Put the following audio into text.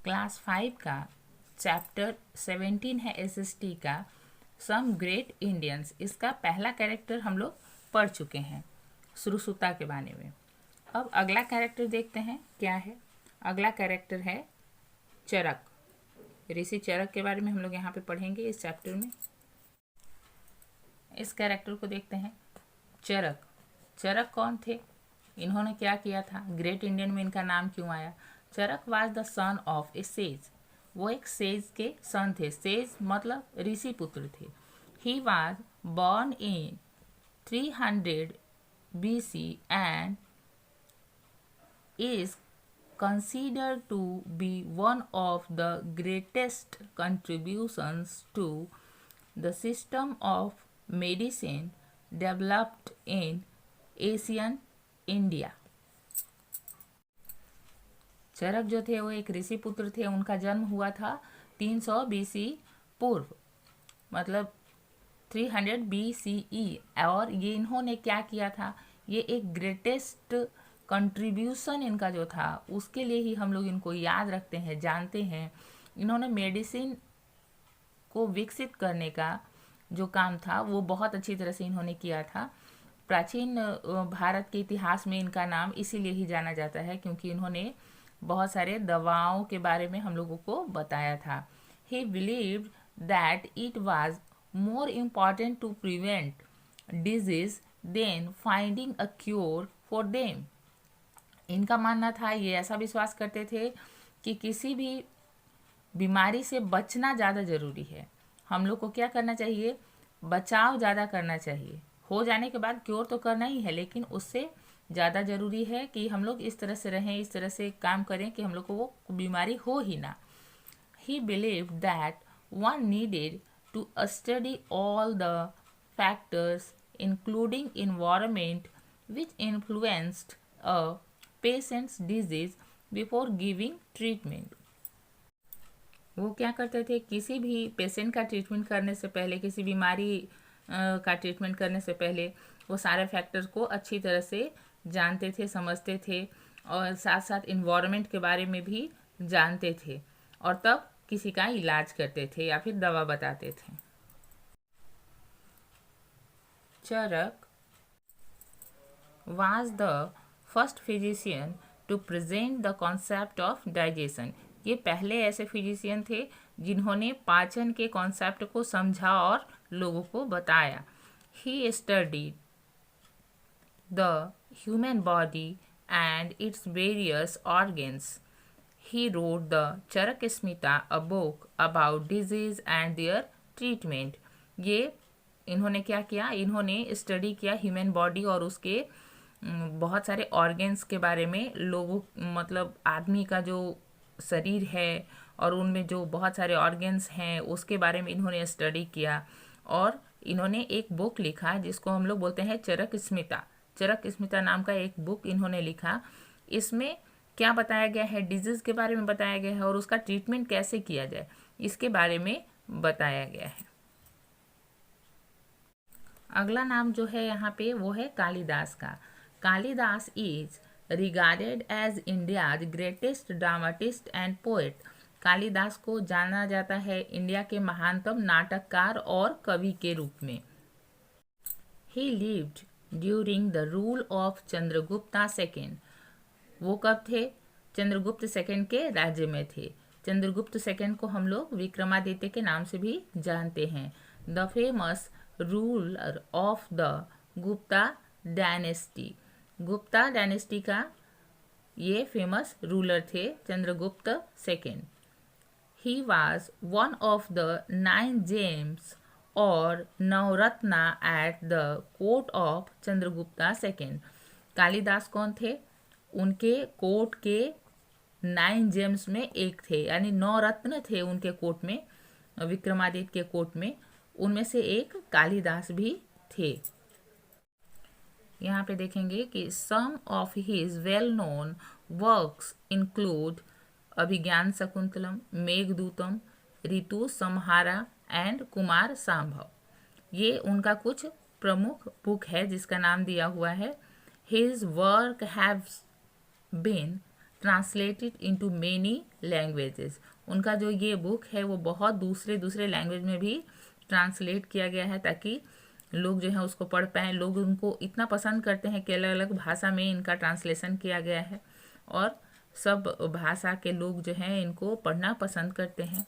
Class 5 का chapter 17 है SST का सम ग्रेट इंडियंस। इसका पहला कैरेक्टर हम लोग पढ़ चुके हैं श्रुश्रुता के बारे में। अब अगला कैरेक्टर देखते हैं क्या है। अगला कैरेक्टर है चरक। ऋषि चरक के बारे में हम लोग यहाँ पे पढ़ेंगे इस चैप्टर में। इस कैरेक्टर को देखते हैं। चरक। चरक कौन थे? इन्होंने क्या किया था? ग्रेट इंडियन में इनका नाम क्यों आया? Charak was the son of a sage. वो एक सेज के सन थे। सेज मतलब ऋषि पुत्र थे। He was born in 300 BC and is considered to be one of the greatest contributions to the system of medicine developed in Asian India। चरक जो थे वो एक ऋषि पुत्र थे। उनका जन्म हुआ था 300 BC पूर्व, मतलब 300 BCE। और ये इन्होंने क्या किया था? ये एक ग्रेटेस्ट कंट्रीब्यूशन इनका जो था उसके लिए ही हम लोग इनको याद रखते हैं, जानते हैं। इन्होंने मेडिसिन को विकसित करने का जो काम था वो बहुत अच्छी तरह से इन्होंने किया था। प्राचीन भारत के इतिहास में इनका नाम इसीलिए ही जाना जाता है क्योंकि इन्होंने बहुत सारे दवाओं के बारे में हम लोगों को बताया था। ही believed that it was more important to prevent disease than finding a cure for them। इनका मानना था, ये ऐसा विश्वास करते थे कि किसी भी बीमारी से बचना ज़्यादा ज़रूरी है। हम लोग को क्या करना चाहिए? बचाव ज़्यादा करना चाहिए। हो जाने के बाद क्योर तो करना ही है, लेकिन उससे ज़्यादा ज़रूरी है कि हम लोग इस तरह से रहें, इस तरह से काम करें कि हम लोग को वो बीमारी हो ही ना। ही believe that one needed to study all the factors including environment which influenced a patient's disease before giving treatment। वो क्या करते थे? किसी भी पेशेंट का ट्रीटमेंट करने से पहले, किसी बीमारी का ट्रीटमेंट करने से पहले वो सारे फैक्टर्स को अच्छी तरह से जानते थे, समझते थे और साथ साथ इन्वायरमेंट के बारे में भी जानते थे और तब किसी का इलाज करते थे या फिर दवा बताते थे। चरक was the first physician to present the concept of digestion। ये पहले ऐसे फिजिशियन थे जिन्होंने पाचन के कॉन्सेप्ट को समझा और लोगों को बताया। He studied the human body and its various organs. He wrote the Charak Smita, a book about disease and their treatment। ये इन्होंने क्या किया? इन्होंने स्टडी किया ह्यूमन बॉडी और उसके बहुत सारे ऑर्गन्स के बारे में। लोगों मतलब आदमी का जो शरीर है और उनमें जो बहुत सारे ऑर्गन्स हैं उसके बारे में इन्होंने स्टडी किया और इन्होंने एक बुक लिखा जिसको हम लोग बोलते हैं चरक स्मिता। चरक स्मिता नाम का एक बुक इन्होंने लिखा। इसमें क्या बताया गया है? डिजीज़ के बारे में बताया गया है और उसका ट्रीटमेंट कैसे किया जाए इसके बारे में बताया गया है। अगला नाम जो है यहाँ पे वो है कालिदास का। Kalidas is regarded as India's greatest dramatist and poet. Kalidas को जाना जाता है इंडिया के महानतम नाटककार और कवि के रूप में। ही lived during the rule of Chandragupta second. वो कब थे? चंद्रगुप्त सेकंड के राज्य में थे। चंद्रगुप्त सेकंड को हम लोग विक्रमादित्य के नाम से भी जानते हैं। The famous ruler of the Gupta dynasty. Gupta dynasty का ये फेमस रूलर थे Chandragupta second. He was one of the 9 gems और Navaratna at the court of Chandragupta second. Kalidas कौन थे? उनके कोर्ट के 9 जेम्स में एक थे, यानी 9 रत्न थे उनके कोर्ट में, विक्रमादित्य के कोर्ट में। उनमें से एक कालिदास भी थे। यहाँ पे देखेंगे कि some of his well known works include Abhijnana Shakuntalam, Meghadutam, Ritu Samhara and Kumara Sambhava. ये उनका कुछ प्रमुख बुक है जिसका नाम दिया हुआ है। His work have been translated into many languages. उनका जो ये बुक है वो बहुत दूसरे दूसरे लैंग्वेज में भी ट्रांसलेट किया गया है ताकि लोग जो है उसको पढ़ पाएँ। लोग उनको इतना पसंद करते हैं कि अलग अलग भाषा में इनका ट्रांसलेशन किया गया है और सब भाषा के लोग जो हैं इनको पढ़ना पसंद करते हैं।